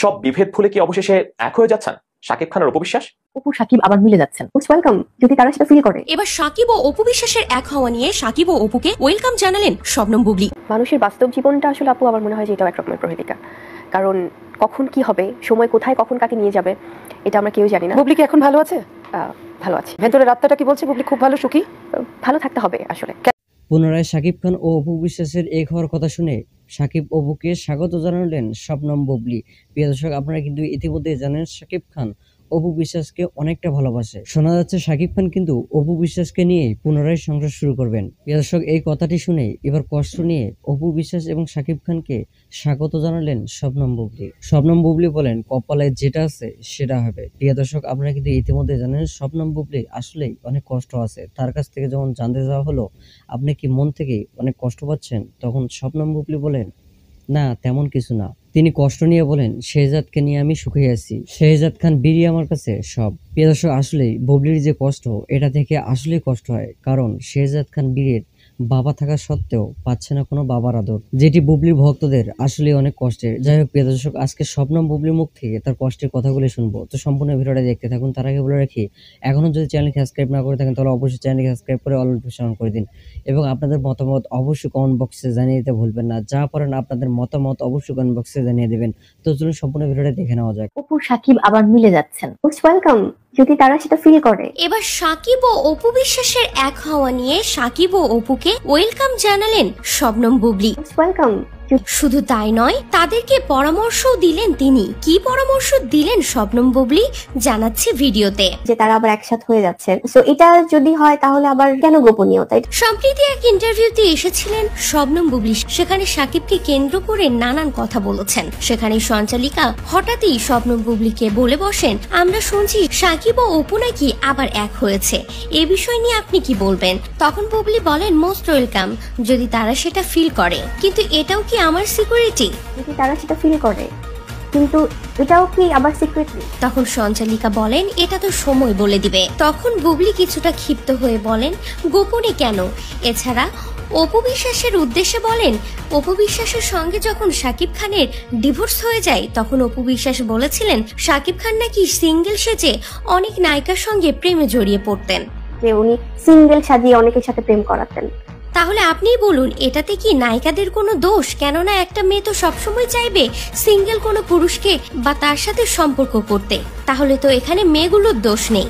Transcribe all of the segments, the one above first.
সব বিভেদ ভুলে কি অবশেষে এক হয়ে যাচ্ছেন শাকিব খানের অপবিশ্বাস? অপু সাকিব আবার মিলে যাচ্ছেন। মোস্ট ওয়েলকাম যদি তারা সেটা ফিল করে। এবার সাকিব ও অপু বিশ্বাসের এক হওয়া নিয়ে সাকিব ও অপুকে ওয়েলকাম জানালেন শবনম বুবলি। মানুষের বাস্তব জীবনটা আসলে আপু আমার মনে হয় যে এটাও একরকমের প্রহেলিকা, কারণ কখন কি হবে, সময় কোথায় কখন কাকে নিয়ে যাবে এটা আমরা কেউ জানি না। বুবলি কি এখন ভালো আছে? ভালো আছি। ভেতরের আত্মাটা কি বলছে বুবলি খুব ভালো, সুখী? ভালো থাকতে হবে আসলে। পুনরায় শাকিব খান ও অপু বিশ্বাসের এক হওয়ার কথা শুনে শাকিব অপুকে স্বাগত জানালেন শবনম বুবলি। প্রিয় দর্শক, আপনারা কিন্তু ইতিমধ্যে জানেন শাকিব খান অপু বিশ্বাসকে অনেকটা ভালোবাসে। শোনা যাচ্ছে শাকিব খান কিন্তু অপু বিশ্বাসকে নিয়ে পুনরায় সংসার শুরু করবেন। প্রিয় দর্শক, এই কথাটি শুনে এবার কষ্ট নিয়ে অপু বিশ্বাস এবং শাকিব খানকে স্বাগত জানালেন শবনম বুবলি। শবনম বুবলি বলেন, কপালে যেটা আছে সেটা হবে। প্রিয় দর্শক, আপনারা কিন্তু ইতিমধ্যে জানেন শবনম বুবলি আসলেই অনেক কষ্ট আছে। তার কাছ থেকে যখন জানতে যাওয়া হলো আপনি কি মন থেকে অনেক কষ্ট পাচ্ছেন, তখন শবনম বুবলি বলেন, না তেমন কিছু না। তিনি কষ্ট নিয়ে বলেন, শেহজাদকে নিয়ে আমি সুখে আছি, শেহজাদ খান বিড়ি আমার কাছে সব। প্রিয় দর্শক, আসলেই বুবলির যে কষ্ট, এটা থেকে আসলেই কষ্ট হয়, কারণ শেহজাদ খান বীরের বাবা থাকা সত্ত্বেও পাচ্ছে না কোনো বাবার আদর, যেটি বুবলির ভক্তদের আসলে অনেক কষ্টের। যাই হোক প্রিয় দর্শক, আজকে শবনম বুবলির মুখ থেকে তার কষ্টের কথাগুলো শুনবো, তো সম্পূর্ণ ভিডিওটা দেখতে থাকুন। তার আগে বলে রাখি, এখনো যদি চ্যানেলকে সাবস্ক্রাইব না করে থাকেন তাহলে অবশ্যই চ্যানেলকে সাবস্ক্রাইব করে অল নোটিফিকেশন অন করে দিন, এবং আপনাদের মতামত অবশ্যই কমেন্ট বক্সে জানিয়ে দিতে ভুলবেন না। যা পারেন আপনাদের মতামত অবশ্যই কমেন্ট বক্সে জানিয়ে দেবেন। তো চলুন সম্পূর্ণ ভিডিওটা দেখে নেওয়া যাক। অপু সাকিব আবার মিলে যাচ্ছেন। মোস্ট ওয়েলকাম যদি তারা সেটা ফিল করে। এবার সাকিব ও অপু বিশ্বাসের এক হওয়া নিয়ে সাকিব ও অপুকে ওয়েলকাম জানালেন শবনম বুবলি। Most welcome. শুধু তাই নয়, তাদেরকে পরামর্শও দিলেন তিনি। কি পরামর্শ দিলেন শবনম বুবলি জানাচ্ছে ভিডিওতে। যে তারা আবার একসাথে হয়ে যাচ্ছেন, সো এটা যদি হয় তাহলে আবার কেন গোপনীয়তা? সম্প্রতি এক ইন্টারভিউতে এসেছিলেন শবনম বুবলি, সেখানে সাকিবকে কেন্দ্র করে নানান কথা বলেছেন। সেখানে সঞ্চালিকা হঠাৎই শবনম বুবলিকে বলে বসেন, আমরা শুনছি সাকিব ও অপু নাকি আবার এক হয়েছে, এ বিষয় নিয়ে আপনি কি বলবেন? তখন বুবলি বলেন, মোস্ট ওয়েলকাম যদি তারা সেটা ফিল করে, কিন্তু এটাও কি আমার সিকিউরিটি? যদি তারা সেটা ফিল করে, কিন্তু এটাও কি আবার সিক্রেটলি? তখন সঞ্চালিকা বলেন, এটা তো সময় বলে দিবে। তখন বুবলি কিছুটা ক্ষিপ্ত হয়ে বলেন, গোপনে কেন? এছাড়া অপু বিশ্বাসের উদ্দেশ্যে বলেন, অপু বিশ্বাসের সঙ্গে যখন শাকিব খানের ডিভোর্স হয়ে যায় তখন অপু বিশ্বাস বলেছিলেন শাকিব খান নাকি সিঙ্গেল সেজে অনেক নায়িকার সঙ্গে প্রেমে জড়িয়ে পড়তেন, যে উনি সিঙ্গেল সাজিয়ে অনেকের সাথে প্রেম করাতেন। তাহলে আপনিই বলুন, এটাতে কি নায়িকাদের কোনো দোষ? কেননা একটা মেয়ে তো সবসময় চাইবে সিঙ্গেল কোনো পুরুষকে বা তার সাথে সম্পর্ক করতে, তাহলে তো এখানে মেয়েগুলোর দোষ নেই।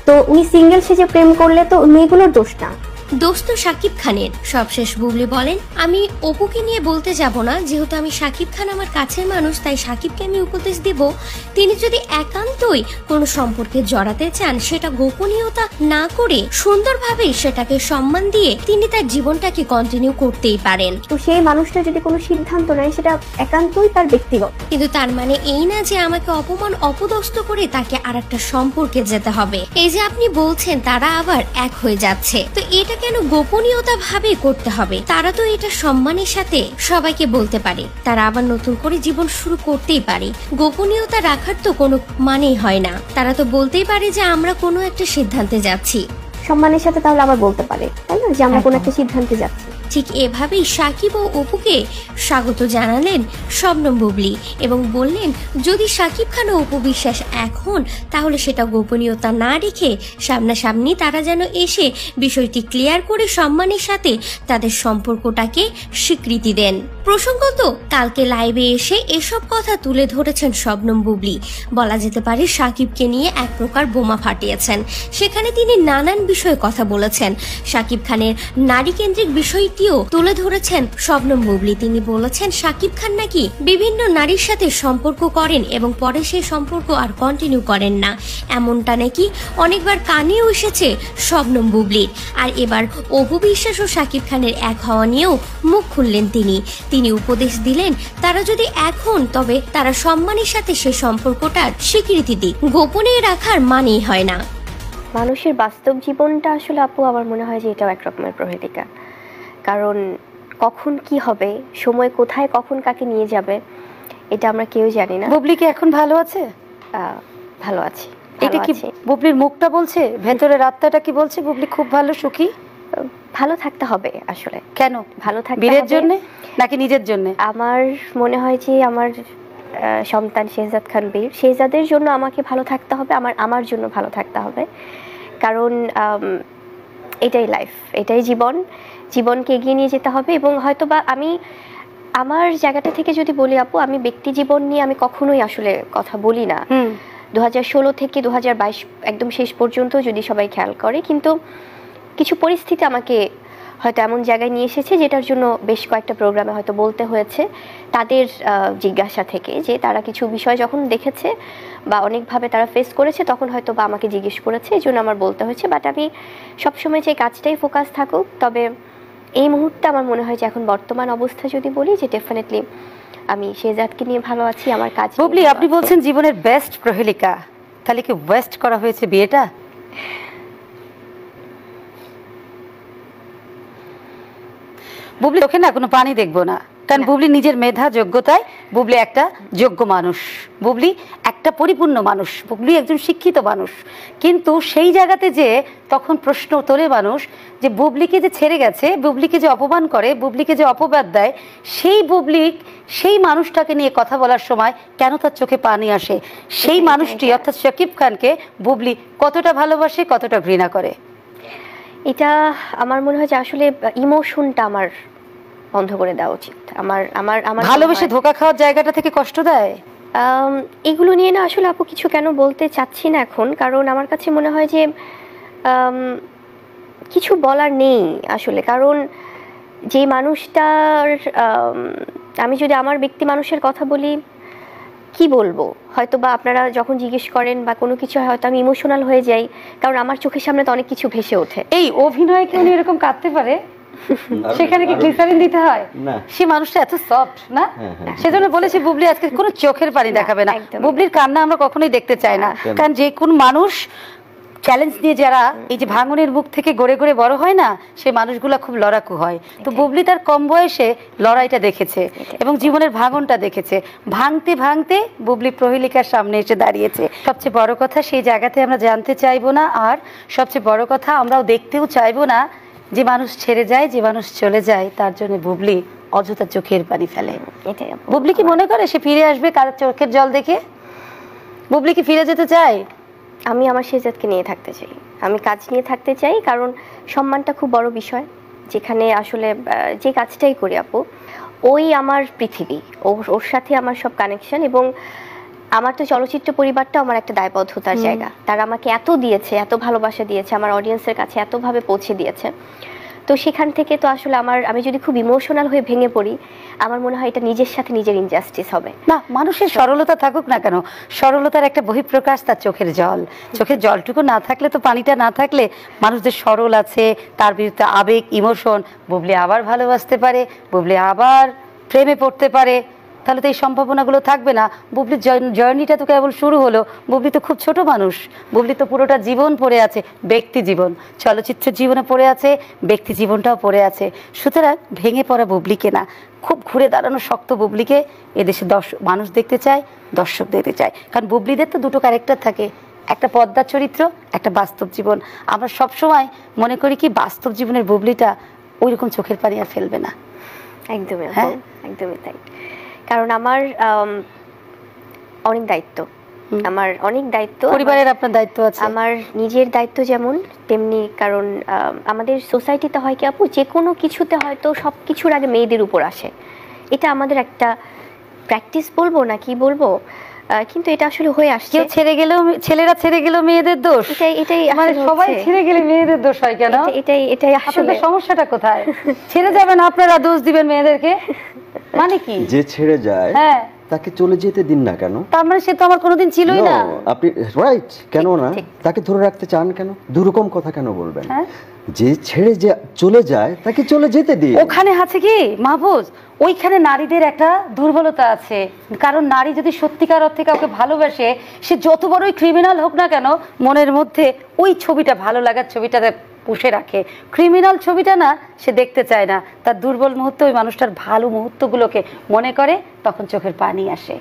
তো উনি সিঙ্গেল সেজে প্রেম করলে তো মেয়েগুলোর দোষ না, দোষ তো শাকিব খানের। সবশেষ বুবলি বলেন, আমি অপুকে নিয়ে বলতে যাব না, যেহেতু আমি শাকিব খান আমার কাছের মানুষ, তাই শাকিবকে আমি উপদেশ দেব, তিনি যদি একান্তই কোনো সম্পর্কে জড়াতে চান সেটা গোপনীয়তা না করে সুন্দরভাবে সেটাকে সম্মান দিয়ে তিনি তার জীবনটাকে কন্টিনিউ করতেই পারেন। তো সেই মানুষটা যদি কোনো সিদ্ধান্ত নেয় সেটা একান্তই তার ব্যক্তিগত, কিন্তু তার মানে এই না যে আমাকে অপমান অপদস্থ করে তাকে আর একটা সম্পর্কে যেতে হবে। এই যে আপনি বলছেন তারা আবার এক হয়ে যাচ্ছে, তো এটা কেন গোপনীয়তা ভাবে করতে হবে? তারা তো এটা সম্মানের সাথে সবাইকে বলতে পারে, তারা আবার নতুন করে জীবন শুরু করতেই পারে। গোপনীয়তা রাখার তো কোনো মানেই হয় না। তারা তো বলতেই পারে যে আমরা কোনো একটা সিদ্ধান্তে যাচ্ছি, সম্মানের সাথে তাহলে আবার বলতে পারে, তাই না, যে আমরা কোনো একটা সিদ্ধান্তে যাচ্ছি। ঠিক এভাবেই সাকিব ও অপুকে স্বাগত জানালেন শবনম বুবলি এবং বললেন, যদি সাকিব খান ও অপু বিশ্বাস এখন, তাহলে সেটা গোপনীয়তা না রেখে সামনাসামনি তারা যেন এসে বিষয়টি ক্লিয়ার করে সম্মানের সাথে তাদের সম্পর্কটাকে স্বীকৃতি দেন। প্রসঙ্গত কালকে লাইভে এসে এসব কথা তুলে ধরেছেন শবনম বুবলি। বলা যেতে পারে সাকিবকে নিয়ে এক প্রকার বোমা ফাটিয়েছেন। সেখানে তিনি নানান বিষয়ে কথা বলেছেন। সাকিব খানের নারী কেন্দ্রিক বিষয়টিও তুলে ধরেছেন শবনম বুবলি। তিনি বলেছেন সাকিব খান নাকি বিভিন্ন নারীর সাথে সম্পর্ক করেন এবং পরে সেই সম্পর্ক আর কন্টিনিউ করেন না, এমনটা নাকি অনেকবার কানেও এসেছে শবনম বুবলির। আর এবার অপু বিশ্বাস ও সাকিব খানের এক হওয়া নিয়েও মুখ খুললেন তিনি উপদেশ দিলেন, তারা যদি এখন, তবে তারা সম্মানের সাথে সে সম্পর্কটার স্বীকৃতি দিক, গোপনে রাখার মানেই হয় না। মানুষের বাস্তব জীবনটা আসলে আপু আমার মনে হয় যে এটাও একরকমের প্রহেলিকা, কারণ কখন কি হবে, সময় কোথায় কখন কাকে নিয়ে যাবে এটা আমরা কেউ জানি না। বুবলি কি এখন ভালো আছে? ভালো আছি। এটা কি বুবলির মুখটা বলছে? ভেতরের আত্মাটা কি বলছে বুবলি খুব ভালো, সুখী? ভালো থাকতে হবে আসলে। কেন? ভালো থাকতে বীরের জন্য নাকি নিজের জন্য? আমার মনে হয় যে আমার সন্তান শেহজাদ খান বীর, শেহজাদের জন্য আমাকে ভালো থাকতে হবে, আমার জন্য ভালো থাকতে হবে। কারণ এটাই লাইফ, এটাই জীবনকে এগিয়ে নিয়ে যেতে হবে। এবং হয়তো বা আমি আমার জায়গাটা থেকে যদি বলি আপু, আমি ব্যক্তি জীবন নিয়ে আমি কখনোই আসলে কথা বলি না। 2016 থেকে 2022 একদম শেষ পর্যন্ত যদি সবাই খেয়াল করে, কিন্তু কিছু পরিস্থিতি আমাকে হয়তো এমন জায়গায় নিয়ে এসেছে যেটার জন্য বেশ কয়েকটা প্রোগ্রামে হয়তো বলতে হয়েছে তাদের জিজ্ঞাসা থেকে, যে তারা কিছু বিষয় যখন দেখেছে বা অনেকভাবে তারা ফেস করেছে, তখন হয়তো বা আমাকে জিজ্ঞেস করেছে, এই জন্য আমার বলতে হয়েছে। বাট আমি সবসময় যে কাজটাই ফোকাস থাকুক। তবে এই মুহূর্তে আমার মনে হয় যে এখন বর্তমান অবস্থা যদি বলি, যে ডেফিনেটলি আমি শেহজাদকে নিয়ে ভালো আছি, আমার কাজ। বুবলি, আপনি বলছেন জীবনের বেস্ট প্রহেলিকা, তাহলে কি ওয়েস্ট করা হয়েছে বিয়েটা? বুবলি ওকে না কোনো পানি দেখবো না, কারণ বুবলি নিজের মেধা যোগ্যতায় বুবলি একটা যোগ্য মানুষ, বুবলি একটা পরিপূর্ণ মানুষ, বুবলি একজন শিক্ষিত মানুষ। কিন্তু সেই জায়গাতে যে তখন প্রশ্ন তোলে মানুষ যে বুবলিকে যে ছেড়ে গেছে, বুবলিকে যে অপমান করে, বুবলিকে যে অপবাদ দেয়, সেই বুবলি সেই মানুষটাকে নিয়ে কথা বলার সময় কেন তার চোখে পানি আসে? সেই মানুষটি অর্থাৎ শাকিব খানকে বুবলি কতটা ভালোবাসে, কতটা ঘৃণা করে? এটা আমার মনে হয় যে আসলে ইমোশনটা আমার বন্ধ করে দেওয়া উচিত। আমার ভালোবেসে ধোকা খাওয়ার জায়গাটা থেকে কষ্ট দেয়। এগুলো নিয়ে না আসলে আপু কিছু কেন বলতে চাচ্ছি না এখন, কারণ আমার কাছে মনে হয় যে কিছু বলার নেই আসলে। কারণ যে মানুষটার আমি যদি আমার ব্যক্তি মানুষের কথা বলি, কি বলবো, হয়তো বা আপনারা যখন জিজ্ঞেস করেন বা কোনো কিছু হয়তো আমি ইমোশনাল হয়ে যাই, কারণ আমার চোখের সামনে তো অনেক কিছু ভেসে ওঠে। এই অভিনয় কি উনি এরকম কাঁদতে পারে? সেখানে কি গ্লিসারিন দিতে হয়? সে মানুষটা এত সফট না, সেজন্য বলেছি বুবলি আজকে কোনো চোখের পানি দেখাবে না। বুবলির কান্না আমরা কখনোই দেখতে চাই না, কারণ যে কোন মানুষ চ্যালেঞ্জ নিয়ে যারা এই যে ভাঙনের মুখ থেকে গড়ে গড়ে বড় হয় না, সেই মানুষগুলো খুব লড়াকু হয়। তো বুবলি তার কম বয়সে লড়াইটা দেখেছে এবং জীবনের ভাঙনটা দেখেছে। ভাঙতে ভাঙতে বুবলি প্রহেলিকার সামনে এসে দাঁড়িয়েছে। সবচেয়ে বড় কথা, সেই জায়গাতে আমরা জানতে চাইবো না, আর সবচেয়ে বড় কথা আমরাও দেখতেও চাইবো না যে মানুষ ছেড়ে যায়, যে মানুষ চলে যায়, তার জন্য বুবলি অযথা চোখের পানি ফেলে। বুবলি কি মনে করে সে ফিরে আসবে কার চোখের জল দেখে? বুবলি কি ফিরে যেতে চায়? আমি আমার শেহজাদকে নিয়ে থাকতে চাই, আমি কাজ নিয়ে থাকতে চাই। কারণ সম্মানটা খুব বড় বিষয়, যেখানে আসলে যে কাজটাই করি আপু, ওই আমার পৃথিবী, ওর সাথে আমার সব কানেকশন। এবং আমার তো চলচ্চিত্র পরিবারটা আমার একটা দায়বদ্ধতার জায়গা। তারা আমাকে এত দিয়েছে, এত ভালোবাসা দিয়েছে, আমার অডিয়েন্সের কাছে এতভাবে পৌঁছে দিয়েছে। তো সেখান থেকে তো আসলে আমি যদি খুব ইমোশনাল হয়ে ভেঙে পড়ি, আমার মনে হয় এটা নিজের সাথে নিজের ইনজাস্টিস হবে না। মানুষের সরলতা থাকুক না কেন, সরলতার একটা বহিঃপ্রকাশ তার চোখের জল। চোখের জলটুকু না থাকলে, তো পানিটা না থাকলে মানুষদের সরল আছে, তার বিরুদ্ধে আবেগ, ইমোশন, বুবলি আবার ভালোবাসতে পারে, বুবলি আবার প্রেমে পড়তে পারে, তাহলে তো এই সম্ভাবনাগুলো থাকবে না। বুবলির জার্নিটা তো কেবল শুরু হলো। বুবলি তো খুব ছোট মানুষ, বুবলি তো পুরোটা জীবন পড়ে আছে, ব্যক্তি জীবন, চলচ্চিত্র জীবনে পড়ে আছে, ব্যক্তি জীবনটাও পড়ে আছে। সুতরাং ভেঙে পড়া বুবলিকে না, খুব ঘুরে দাঁড়ানো শক্ত বুবলিকে এদেশে মানুষ দেখতে চায়, দর্শক দেখতে চায়। কারণ বুবলিদের তো দুটো ক্যারেক্টার থাকে, একটা পদ্মার চরিত্র, একটা বাস্তব জীবন। আমরা সবসময় মনে করি কি বাস্তব জীবনের বুবলিটা ওই রকম চোখের পানি আর ফেলবে না। একদমই, হ্যাঁ একদমই তাই। কারণ আমার অনেক দায়িত্ব, আমার অনেক দায়িত্ব, পরিবারের আপনার দায়িত্ব আছে, আমার নিজের দায়িত্ব যেমন তেমনি। কারণ আমাদের সোসাইটিতে হয় কি আপু, যে কোনো কিছুতে হয়তো সব কিছুর আগে মেয়েদের উপর আসে। এটা আমাদের একটা প্র্যাকটিস বলবো না কি বলবো, কিন্তু এটা আসলে হয়ে আসছে। কেউ ছেড়ে গেলেও, ছেলেরা ছেড়ে গেলেও মেয়েদের দোষ, এটাই মানে সবাই ছেড়ে গেলে মেয়েদের দোষ হয় কেন? এটাই আসলে সমস্যাটা কোথায়? ছেড়ে যাবেন আপনারা, দোষ দিবেন মেয়েদেরকে, মানে কি? যে ছেড়ে যায় হ্যাঁ, তাকে চলে যেতে দিন না কেন? তার মানে সে তো আমার কোনোদিন ছিলই না। আপনি রাইট, কেন না তাকে ধরে রাখতে চান কেন? দুরকম কথা কেন বলবেন? যে ছেড়ে চলে যায় তাকে চলে যেতে দিন। ওখানে আছে কি মাহফুজ, ওইখানে নারীদের একটা দুর্বলতা আছে। কারণ নারী যদি সত্যিকার অর্থে কাউকে ভালোবাসে, সে যত বড়ই ক্রিমিনাল হোক না কেন, মনের মধ্যে ওই ছবিটা, ভালো লাগার ছবিটাতে পুষে রাখে। ক্রিমিনাল ছবিটা না সে দেখতে চায় না, তার দুর্বল মুহূর্তে ওই মানুষটার ভালো মুহূর্তগুলোকে মনে করে, তখন চোখের পানি আসে।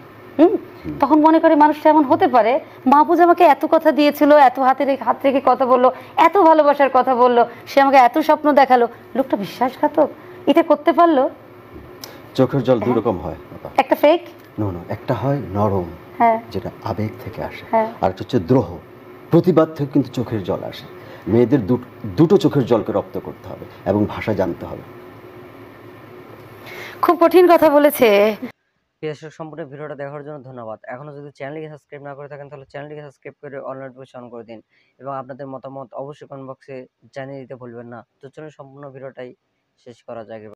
তখন মনে করে মানুষটা এমন হতে পারে। মাহফুজ আমাকে এত কথা দিয়েছিল, এত হাত রেখে কথা বললো, এত ভালোবাসার কথা বললো, সে আমাকে এত স্বপ্ন দেখালো, লোকটা বিশ্বাসঘাতক, এটা করতে পারলো? চোখের জল দুই রকম হয়, একটা ফেক নো, একটা হয় নরম, হ্যাঁ যেটা আবেগ থেকে আসে, হ্যাঁ আর একটা হচ্ছে দ্রোহ, প্রতিবাদ থেকে কিন্তু চোখের জল আসে। মেয়েদের দুটো চোখের জলকে রপ্ত করতে হবে এবং ভাষা জানতে হবে। খুব কঠিন কথা বলেছে। প্রিয় দর্শক, সম্পূর্ণ ভিডিওটা দেখার জন্য ধন্যবাদ। এখনো যদি চ্যানেলটিকে সাবস্ক্রাইব না করে থাকেন তাহলে চ্যানেলটিকে সাবস্ক্রাইব করে অল নোটিফিকেশন অন করে দিন এবং আপনাদের মতামত অবশ্যই কমেন্ট বক্সে জানিয়ে দিতে ভুলবেন না। তো চলুন সম্পূর্ণ ভিডিওটাই শেষ করা যাক।